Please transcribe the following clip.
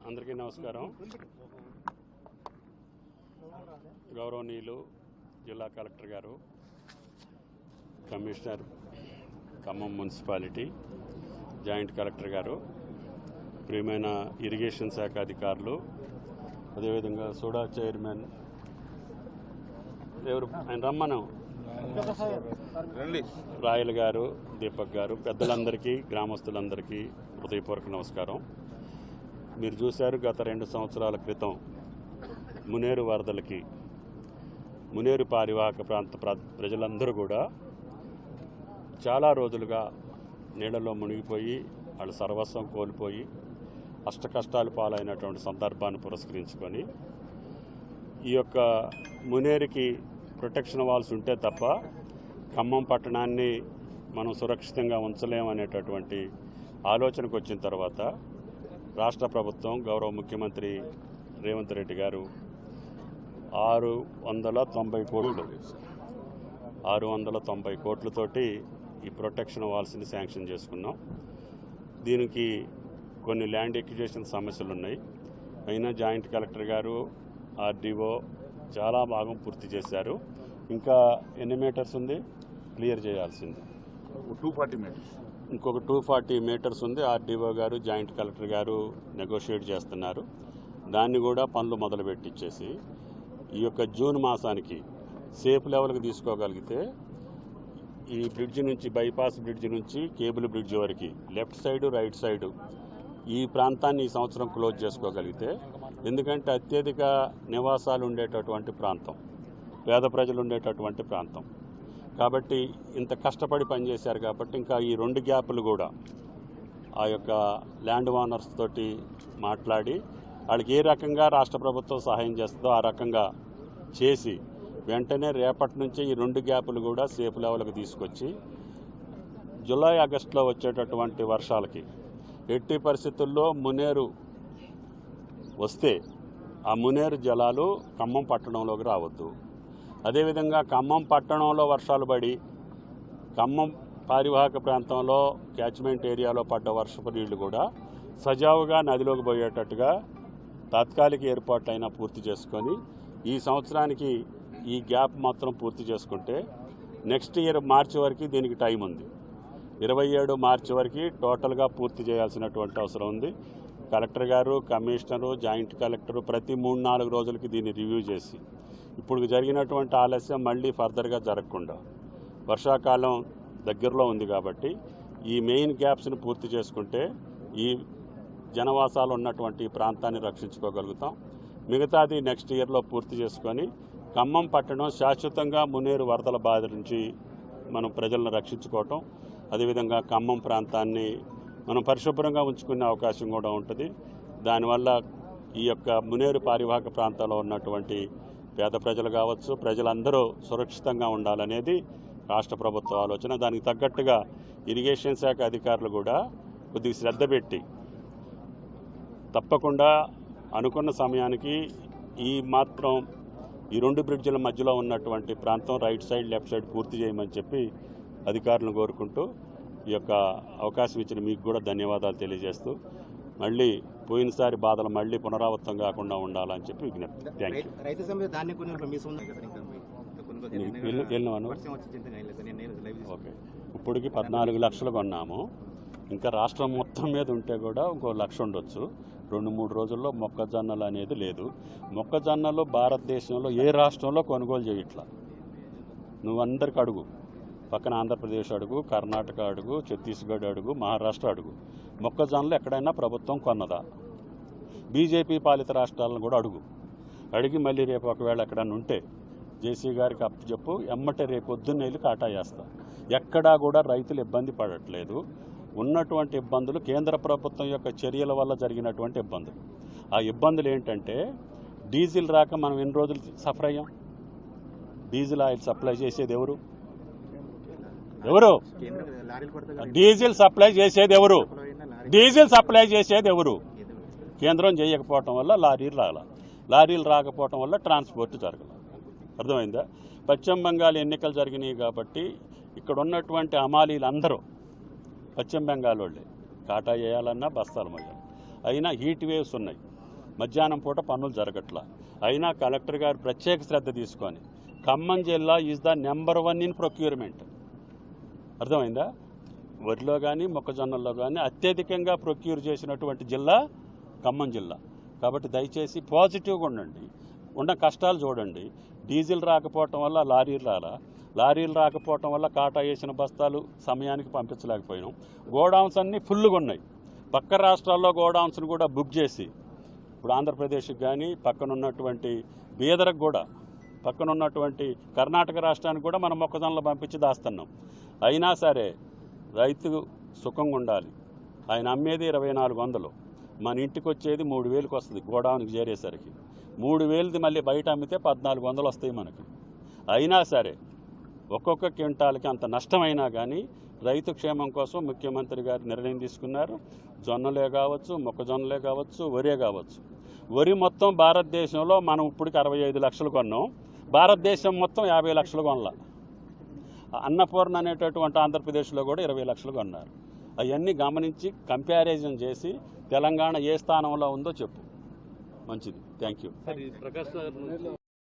అందరికీ నమస్కారం. గౌరవనీయులు జిల్లా కలెక్టర్ గారు, commissioner Khammam municipality, joint collector గారు, ప్రియమైన ఇరిగేషన్ శాఖ అధికారులు, అదేవిధంగా సోడా చైర్మన్ ఎవరు ఆయన రమ్మను రాయల్ గారు, దీపక్ గారు, పెద్దలందరికీ, గ్రామస్తులందరికీ హృదయపూర్వక నమస్కారం. మీరు చూశారు, గత 2 సంవత్సరాల క్రితం మునేరు వరదలకి మునేరు పారివాహక ప్రాంత ప్రజలందరూ కూడా చాలా రోజులుగా నీళ్లలో మునిగిపోయి వాళ్ళ సర్వస్వం కోల్పోయి అష్టకష్టాలు పాలైనటువంటి సందర్భాన్ని పురస్కరించుకొని ఈ యొక్క మునేరుకి ప్రొటెక్షన్ వాల్స్ ఉంటే తప్ప ఖమ్మం పట్టణాన్ని మనం సురక్షితంగా ఉంచలేమనేటటువంటి ఆలోచనకు వచ్చిన తర్వాత రాష్ట్ర ప్రభుత్వం, గౌరవ ముఖ్యమంత్రి రేవంత్ రెడ్డి గారు 690 కోట్లతోటి ఈ ప్రొటెక్షన్ వాల్స్ని శాంక్షన్ చేసుకున్నాం. దీనికి కొన్ని ల్యాండ్ ఎక్విజిషన్ సమస్యలు ఉన్నాయి. అయినా జాయింట్ కలెక్టర్ గారు, ఆర్డీఓ చాలా భాగం పూర్తి చేశారు. ఇంకా ఎన్ని మీటర్స్ ఉంది క్లియర్ చేయాల్సింది? 240 మీటర్స్. ఇంకొక 240 మీటర్స్ ఉంది. ఆర్డీఓ గారు, జాయింట్ కలెక్టర్ గారు నెగోషియేట్ చేస్తున్నారు. దాన్ని కూడా పనులు మొదలుపెట్టించేసి ఈ యొక్క జూన్ మాసానికి సేఫ్ లెవెల్కి తీసుకోగలిగితే ఈ బ్రిడ్జ్ నుంచి, బైపాస్ బ్రిడ్జ్ నుంచి కేబుల్ బ్రిడ్జ్ వరకు లెఫ్ట్ సైడు, రైట్ సైడు ఈ ప్రాంతాన్ని ఈ సంవత్సరం క్లోజ్ చేసుకోగలిగితే, ఎందుకంటే అత్యధిక నివాసాలు ఉండేటటువంటి ప్రాంతం, పేద ప్రజలు ఉండేటటువంటి ప్రాంతం కాబట్టి ఇంత కష్టపడి పనిచేశారు. కాబట్టి ఇంకా ఈ 2 గ్యాపులు కూడా ఆ యొక్క ల్యాండ్ ఓనర్స్ తోటి మాట్లాడి వాళ్ళకి ఏ రకంగా రాష్ట్ర ప్రభుత్వం సహాయం చేస్తుందో ఆ రకంగా చేసి వెంటనే రేపటి నుంచి ఈ 2 గ్యాపులు కూడా సేఫ్ లెవెల్కి తీసుకొచ్చి జూలై, ఆగస్టులో వచ్చేటటువంటి వర్షాలకి ఎట్టి పరిస్థితుల్లో మునేరు వస్తే ఆ మునేరు జలాలు ఖమ్మం పట్టణంలోకి రావద్దు. అదేవిధంగా ఖమ్మం పట్టణంలో వర్షాలు పడి ఖమ్మం పారివాహక ప్రాంతంలో క్యాచ్మెంట్ ఏరియాలో పడ్డ వర్షపు నీళ్లు కూడా సజావుగా నదిలోకి పోయేటట్టుగా తాత్కాలిక ఏర్పాట్లైనా పూర్తి చేసుకొని ఈ సంవత్సరానికి ఈ గ్యాప్ మాత్రం పూర్తి చేసుకుంటే నెక్స్ట్ ఇయర్ మార్చి వరకు దీనికి టైం ఉంది. 27 మార్చి వరకు టోటల్గా పూర్తి చేయాల్సినటువంటి అవసరం ఉంది. కలెక్టర్ గారు, కమిషనరు, జాయింట్ కలెక్టరు ప్రతి 3-4 రోజులకి దీన్ని రివ్యూ చేసి ఇప్పుడు జరిగినటువంటి ఆలస్యం మళ్ళీ ఫర్దర్గా జరగకుండా, వర్షాకాలం దగ్గరలో ఉంది కాబట్టి ఈ మెయిన్ గ్యాప్స్ని పూర్తి చేసుకుంటే ఈ జనవాసాలు ఉన్నటువంటి ప్రాంతాన్ని రక్షించుకోగలుగుతాం. మిగతాది నెక్స్ట్ ఇయర్లో పూర్తి చేసుకొని ఖమ్మం పట్టణం శాశ్వతంగా మునేరు వరదల బాధ నుంచి మనం ప్రజలను రక్షించుకోవటం, అదేవిధంగా ఖమ్మం ప్రాంతాన్ని మనం పరిశుభ్రంగా ఉంచుకునే అవకాశం కూడా ఉంటుంది. దానివల్ల ఈ యొక్క మునేరు పారివాహక ప్రాంతాల్లో ఉన్నటువంటి పేద ప్రజలు కావచ్చు, ప్రజలందరూ సురక్షితంగా ఉండాలనేది రాష్ట్ర ప్రభుత్వ ఆలోచన. దానికి తగ్గట్టుగా ఇరిగేషన్ శాఖ అధికారులు కూడా కొద్దిగా శ్రద్ధ పెట్టి తప్పకుండా అనుకున్న సమయానికి ఈ 2 బ్రిడ్జిల మధ్యలో ఉన్నటువంటి ప్రాంతం రైట్ సైడ్, లెఫ్ట్ సైడ్ పూర్తి చేయమని చెప్పి అధికారులను కోరుకుంటూ ఈ యొక్క అవకాశం ఇచ్చిన మీకు కూడా ధన్యవాదాలు తెలియజేస్తూ మళ్ళీ పోయినసారి బాధలు మళ్ళీ పునరావృతం కాకుండా ఉండాలని చెప్పి విజ్ఞప్తి. Thank you. ఓకే, ఇప్పటికి 14 లక్షలు కొన్నాము. ఇంకా రాష్ట్రం మొత్తం మీద ఉంటే కూడా ఇంకో 1 లక్ష ఉండొచ్చు. 2-3 రోజుల్లో మొక్కజొన్నలు అనేది లేదు. మొక్కజొన్నలు భారతదేశంలో ఏ రాష్ట్రంలో కొనుగోలు చేయట్లా. నువ్వు అందరికి అడుగు, పక్కన ఆంధ్రప్రదేశ్ అడుగు, కర్ణాటక అడుగు, ఛత్తీస్గఢ్ అడుగు, మహారాష్ట్ర అడుగు, మొక్కజొన్నలు ఎక్కడైనా ప్రభుత్వం కొన్నదా? బీజేపీ పాలిత రాష్ట్రాలను కూడా అడిగి మళ్ళీ రేపు ఒకవేళ ఎక్కడన్నా ఉంటే జేసీ గారికి అప్పచెప్పు, ఎమ్మటే రేపు పొద్దున్న వెళ్ళి కాటా చేస్తా. ఎక్కడా కూడా రైతులు ఇబ్బంది పడట్లేదు. ఉన్నటువంటి ఇబ్బందులు కేంద్ర ప్రభుత్వం యొక్క చర్యల వల్ల జరిగినటువంటి ఇబ్బందులు. ఆ ఇబ్బందులు ఏంటంటే డీజిల్ రాక మనం ఎన్ని రోజులు సఫర్ అయ్యాం. డీజిల్ ఆయిల్ సప్లై చేసేది ఎవరు? డీజిల్ సప్లై చేసేది ఎవరు? కేంద్రం చేయకపోవటం వల్ల లారీలు రాకపోవటం వల్ల ట్రాన్స్పోర్ట్ జరగల. అర్థమైందా? పశ్చిమ బెంగాల్ ఎన్నికలు జరిగినాయి కాబట్టి ఇక్కడ ఉన్నటువంటి హమాలీలందరూ పశ్చిమ బెంగాల్ వాళ్ళే. కాటా చేయాలన్నా బస్తాలు మోయాలి. అయినా హీట్ వేవ్స్ ఉన్నాయి. మధ్యాహ్నం పూట పనులు జరగట్లా. అయినా కలెక్టర్ గారు ప్రత్యేక శ్రద్ధ తీసుకొని ఖమ్మం జిల్లా is the number 1 in procurement. అర్థమైందా? వరిలో కానీ మొక్కజొన్నల్లో కానీ అత్యధికంగా ప్రొక్యూర్ చేసినటువంటి జిల్లా ఖమ్మం జిల్లా. కాబట్టి దయచేసి పాజిటివ్గా ఉండండి, ఉన్న కష్టాలు చూడండి. డీజిల్ రాకపోవటం వల్ల లారీలు రాకపోవటం వల్ల కాటా వేసిన బస్తాలు సమయానికి పంపించలేకపోయినాం. గోడౌన్స్ అన్నీ ఫుల్గా ఉన్నాయి. పక్క రాష్ట్రాల్లో గోడౌన్స్ను కూడా బుక్ చేసి ఇప్పుడు ఆంధ్రప్రదేశ్కి కానీ పక్కనున్నటువంటి బీదర్కి కూడా పక్కనున్నటువంటి కర్ణాటక రాష్ట్రానికి కూడా మనం మొక్కజొన్నలు పంపించి దాస్తున్నాం. అయినా సరే రైతు సుఖంగా ఉండాలి. ఆయన అమ్మేది 2400, మన ఇంటికి వచ్చేది 3000కి వస్తుంది. గోడౌన్కి చేరేసరికి 3000ది మళ్ళీ బయట అమ్మితే 1400 వస్తాయి మనకి. అయినా సరే ఒక్కొక్క క్వింటాల్కి అంత నష్టమైనా కానీ రైతు క్షేమం కోసం ముఖ్యమంత్రి గారు నిర్ణయం తీసుకున్నారు. జొన్నలే కావచ్చు, మొక్కజొన్నలే కావచ్చు, వరే కావచ్చు. వరి మొత్తం భారతదేశంలో మనం ఇప్పటికి 65 లక్షలు కొన్నాం. భారతదేశం మొత్తం 50 లక్షలు కొనలా. అన్నపూర్ణ అనేటటువంటి ఆంధ్రప్రదేశ్లో కూడా 20 లక్షలు కొన్నారు. అవన్నీ గమనించి కంపారిజన్ చేసి తెలంగాణ ఏ స్థానంలో ఉందో చెప్పు. మంచిది. Thank you.